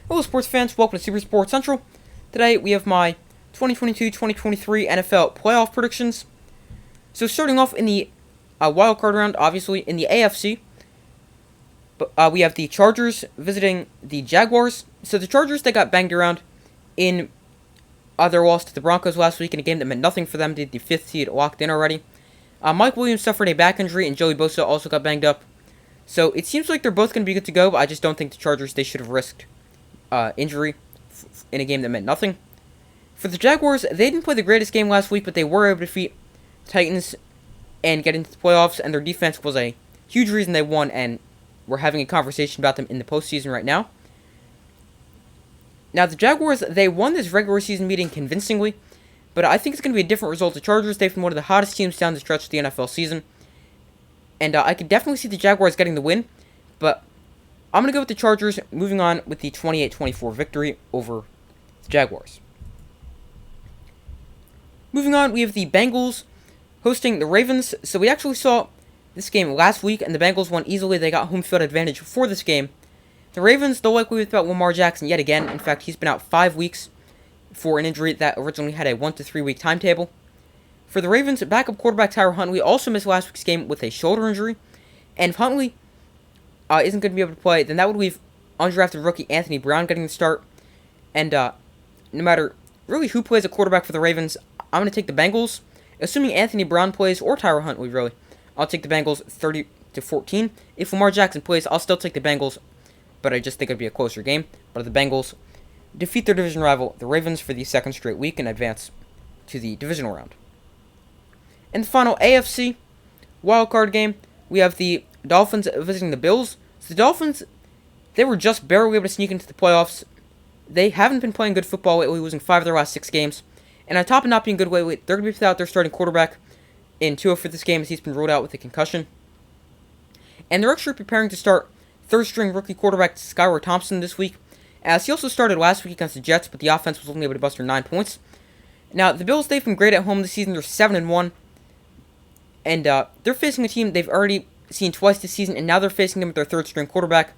Hello, sports fans. Welcome to Super Sports Central. Today, we have my 2022-2023 NFL playoff predictions. So, starting off in the wild card round, obviously, in the AFC, we have the Chargers visiting the Jaguars. So, the Chargers, they got banged around in their loss to the Broncos last week in a game that meant nothing for them. The fifth seed locked in already. Mike Williams suffered a back injury, and Joey Bosa also got banged up. So, it seems like they're both going to be good to go, but I just don't think the Chargers, they should have risked injury in a game that meant nothing. For the Jaguars, they didn't play the greatest game last week, but they were able to defeat Titans and get into the playoffs, and their defense was a huge reason they won, and we're having a conversation about them in the postseason right now. Now, the Jaguars, they won this regular season meeting convincingly, but I think it's going to be a different result. The Chargers, they've been one of the hottest teams down the stretch of the NFL season, and I could definitely see the Jaguars getting the win, but I'm going to go with the Chargers, moving on with the 28-24 victory over the Jaguars. Moving on, we have the Bengals hosting the Ravens. So we actually saw this game last week, and the Bengals won easily. They got home field advantage for this game. The Ravens, they'll likely without Lamar Jackson yet again. In fact, he's been out 5 weeks for an injury that originally had a 1 to 3 week timetable. For the Ravens, backup quarterback Tyler Huntley also missed last week's game with a shoulder injury. And if Huntley isn't going to be able to play, then that would leave undrafted rookie Anthony Brown getting the start. And no matter really who plays a quarterback for the Ravens, I'm going to take the Bengals. Assuming Anthony Brown plays, or Tyler Huntley, really, I'll take the Bengals 30-14. If Lamar Jackson plays, I'll still take the Bengals, but I just think it'll be a closer game. But the Bengals defeat their division rival, the Ravens, for the second straight week and advance to the divisional round. In the final AFC wildcard game, we have the Dolphins visiting the Bills. So the Dolphins, they were just barely able to sneak into the playoffs. They haven't been playing good football lately, losing 5 of their last 6 games. And on top of not being good lately, they're going to be without their starting quarterback in Tua for this game, as he's been ruled out with a concussion. And they're actually preparing to start third-string rookie quarterback Skylar Thompson this week, as he also started last week against the Jets, but the offense was only able to muster 9 points. Now, the Bills, they've been great at home this season. They're 7-1. And they're facing a team they've already seen twice this season, and now they're facing them with their third-string quarterback.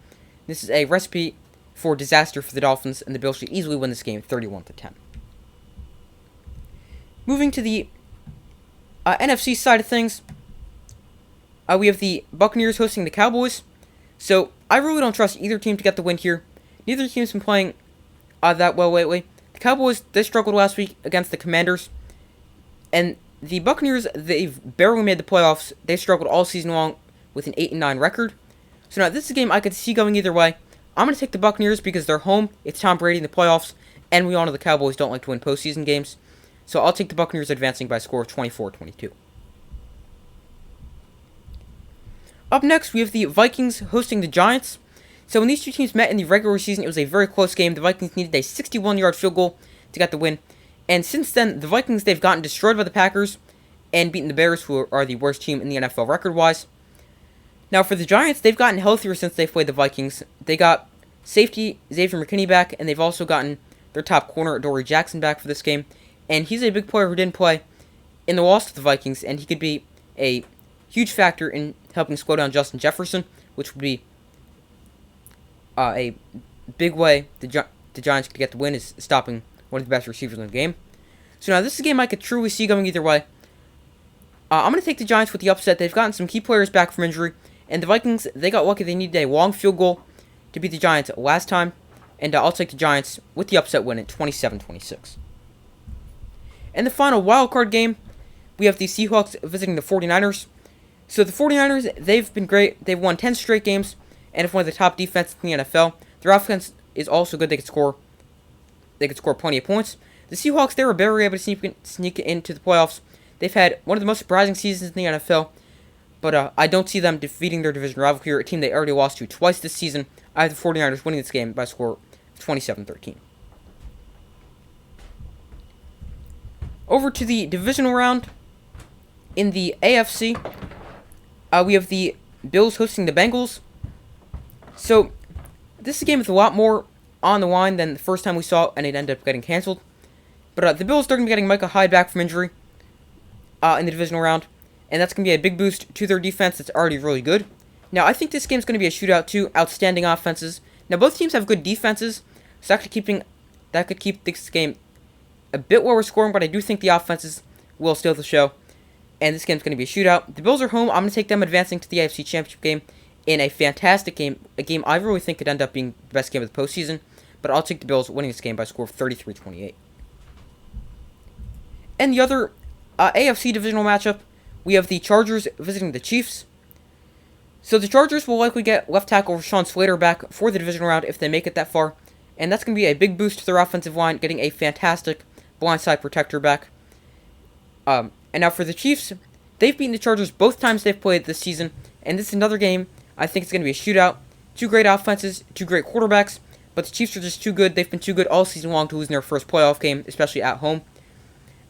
This is a recipe for disaster for the Dolphins, and the Bills should easily win this game 31-10. Moving to the NFC side of things, we have the Buccaneers hosting the Cowboys. So I really don't trust either team to get the win here. Neither team's been playing that well lately. The Cowboys, they struggled last week against the Commanders, and the Buccaneers, they've barely made the playoffs. They struggled all season long with an 8-9 record. So now this is a game I could see going either way. I'm going to take the Buccaneers because they're home. It's Tom Brady in the playoffs, and we all know the Cowboys don't like to win postseason games. So I'll take the Buccaneers advancing by a score of 24-22. Up next, we have the Vikings hosting the Giants. So when these two teams met in the regular season, it was a very close game. The Vikings needed a 61-yard field goal to get the win. And since then, the Vikings, they've gotten destroyed by the Packers and beaten the Bears, who are the worst team in the NFL record-wise. Now, for the Giants, they've gotten healthier since they've played the Vikings. They got safety Xavier McKinney back, and they've also gotten their top corner, Dory Jackson, back for this game. And he's a big player who didn't play in the loss to the Vikings, and he could be a huge factor in helping slow down Justin Jefferson, which would be a big way the Giants could get the win, is stopping one of the best receivers in the game. So now this is a game I could truly see going either way. I'm going to take the Giants with the upset. They've gotten some key players back from injury, and the Vikings, they got lucky. They needed a long field goal to beat the Giants last time, and I'll take the Giants with the upset win at 27-26. In the final wildcard game, we have the Seahawks visiting the 49ers. So the 49ers, they've been great. They've won 10 straight games and have one of the top defenses in the NFL. Their offense is also good. They could score plenty of points. The Seahawks, they were barely able to sneak into the playoffs. They've had one of the most surprising seasons in the NFL, but I don't see them defeating their division rival here, a team they already lost to twice this season. I have the 49ers winning this game by a score of 27-13. Over to the divisional round. In the AFC, we have the Bills hosting the Bengals. So, this is a game with a lot more on the line than the first time we saw, and it ended up getting canceled. But the Bills, they're going to be getting Micah Hyde back from injury in the divisional round, and that's going to be a big boost to their defense that's already really good. Now, I think this game's going to be a shootout too. Outstanding offenses. Now, both teams have good defenses, So that could keep this game a bit lower scoring, but I do think the offenses will steal the show. And this game's going to be a shootout. The Bills are home. I'm going to take them advancing to the AFC Championship game in a fantastic game. A game I really think could end up being the best game of the postseason. But I'll take the Bills winning this game by a score of 33-28. And the other AFC divisional matchup, we have the Chargers visiting the Chiefs. So the Chargers will likely get left tackle Rashawn Slater back for the divisional round if they make it that far. And that's going to be a big boost to their offensive line, getting a fantastic blindside protector back. And now for the Chiefs, they've beaten the Chargers both times they've played this season. And this is another game, I think it's going to be a shootout. Two great offenses, two great quarterbacks. But the Chiefs are just too good. They've been too good all season long to lose in their first playoff game, especially at home.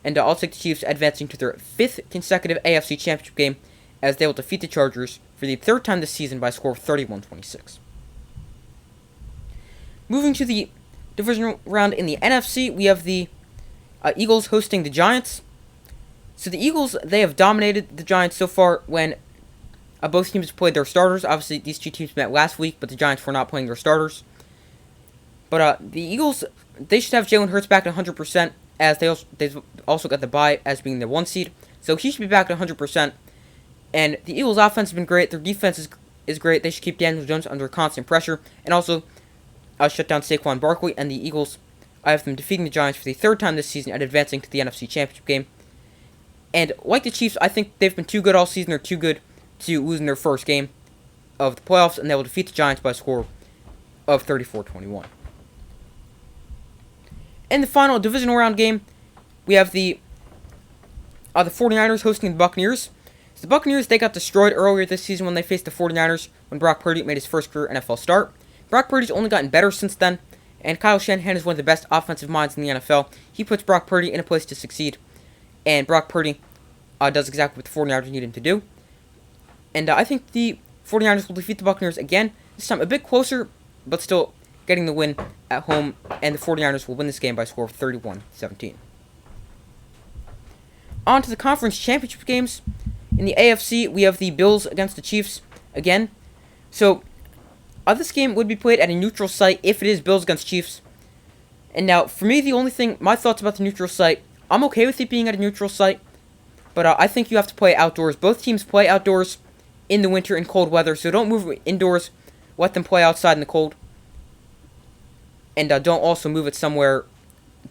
And I'll take the Chiefs advancing to their 5th consecutive AFC Championship game as they will defeat the Chargers for the 3rd time this season by a score of 31-26. Moving to the divisional round in the NFC, we have the Eagles hosting the Giants. So the Eagles, they have dominated the Giants so far when both teams played their starters. Obviously, these two teams met last week, but the Giants were not playing their starters. But the Eagles, they should have Jalen Hurts back at 100%, as they've also got the bye as being the 1 seed. So he should be back at 100%. And the Eagles' offense has been great. Their defense is great. They should keep Daniel Jones under constant pressure. And also shut down Saquon Barkley. And the Eagles, I have them defeating the Giants for the 3rd time this season and advancing to the NFC Championship game. And like the Chiefs, I think they've been too good all season. They're too good to lose in their first game of the playoffs. And they will defeat the Giants by a score of 34-21. In the final divisional round game, we have the 49ers hosting the Buccaneers. So the Buccaneers, they got destroyed earlier this season when they faced the 49ers when Brock Purdy made his first career NFL start. Brock Purdy's only gotten better since then, and Kyle Shanahan is one of the best offensive minds in the NFL. He puts Brock Purdy in a place to succeed, and Brock Purdy does exactly what the 49ers need him to do. And I think the 49ers will defeat the Buccaneers again, this time a bit closer, but still getting the win at home, and the 49ers will win this game by a score of 31-17. On to the conference championship games. In the AFC, we have the Bills against the Chiefs again. So, this game would be played at a neutral site if it is Bills against Chiefs. And now, for me, my thoughts about the neutral site, I'm okay with it being at a neutral site, but I think you have to play outdoors. Both teams play outdoors in the winter and cold weather, so don't move it indoors. Let them play outside in the cold. And don't also move it somewhere.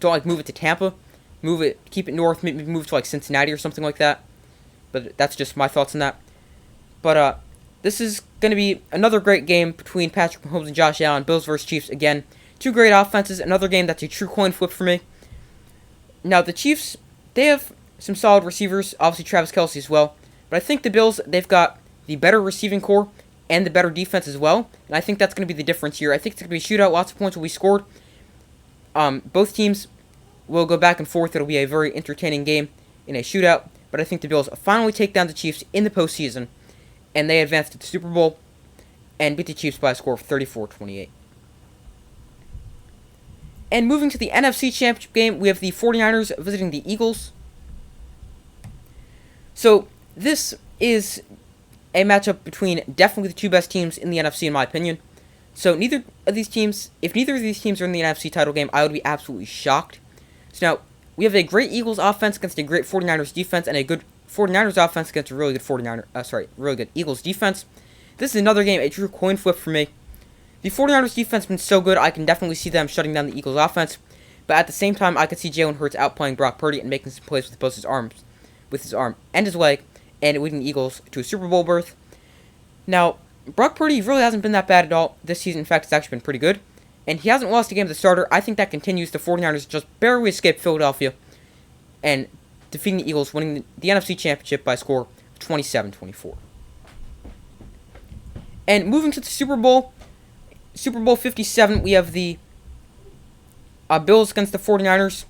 Don't move it to Tampa. Keep it north. Maybe move to Cincinnati or something like that. But that's just my thoughts on that. But this is going to be another great game between Patrick Mahomes and Josh Allen. Bills versus Chiefs again. Two great offenses. Another game that's a true coin flip for me. Now the Chiefs, they have some solid receivers. Obviously Travis Kelce as well. But I think the Bills, they've got the better receiving core and the better defense as well. And I think that's going to be the difference here. I think it's going to be a shootout. Lots of points will be scored. Both teams will go back and forth. It'll be a very entertaining game in a shootout. But I think the Bills finally take down the Chiefs in the postseason. And they advance to the Super Bowl and beat the Chiefs by a score of 34-28. And moving to the NFC Championship game, we have the 49ers visiting the Eagles. So this is a matchup between definitely the two best teams in the NFC, in my opinion. So if neither of these teams are in the NFC title game, I would be absolutely shocked. So now, we have a great Eagles offense against a great 49ers defense, and a good 49ers offense against a really good really good Eagles defense. This is another game, a true coin flip for me. The 49ers defense has been so good, I can definitely see them shutting down the Eagles offense. But at the same time, I could see Jalen Hurts outplaying Brock Purdy and making some plays with both his arm and his leg, and leading the Eagles to a Super Bowl berth. Now, Brock Purdy really hasn't been that bad at all this season. In fact, it's actually been pretty good. And he hasn't lost a game as a starter. I think that continues. The 49ers just barely escaped Philadelphia and defeating the Eagles, winning the NFC Championship by a score of 27-24. And moving to the Super Bowl 57, we have the Bills against the 49ers.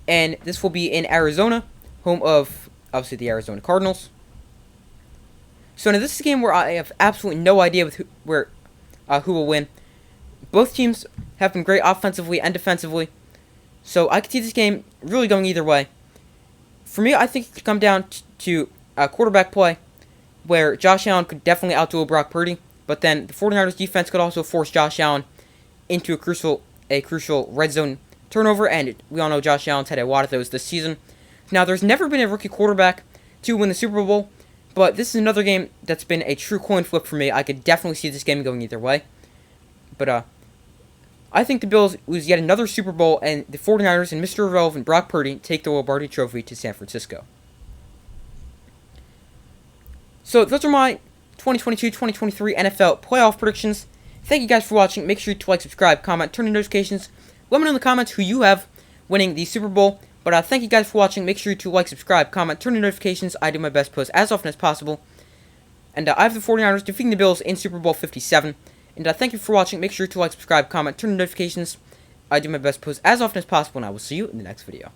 And this will be in Arizona, home of, obviously, the Arizona Cardinals. So now this is a game where I have absolutely no idea who will win. Both teams have been great offensively and defensively. So I could see this game really going either way. For me, I think it could come down to a quarterback play where Josh Allen could definitely outduel Brock Purdy. But then the 49ers defense could also force Josh Allen into a crucial a crucial red zone turnover, and we all know Josh Allen's had a lot of those this season. Now, there's never been a rookie quarterback to win the Super Bowl, but this is another game that's been a true coin flip for me. I could definitely see this game going either way. But I think the Bills lose yet another Super Bowl, and the 49ers and Mr. Irrelevant Brock Purdy take the Lombardi Trophy to San Francisco. So those are my 2022-2023 NFL playoff predictions. Thank you guys for watching. Make sure to like, subscribe, comment, turn on notifications. Let me know in the comments who you have winning the Super Bowl. But thank you guys for watching. Make sure to like, subscribe, comment, turn on notifications. I do my best to post as often as possible. And I have the 49ers defeating the Bills in Super Bowl 57. And thank you for watching. Make sure to like, subscribe, comment, turn on notifications. I do my best to post as often as possible, and I will see you in the next video.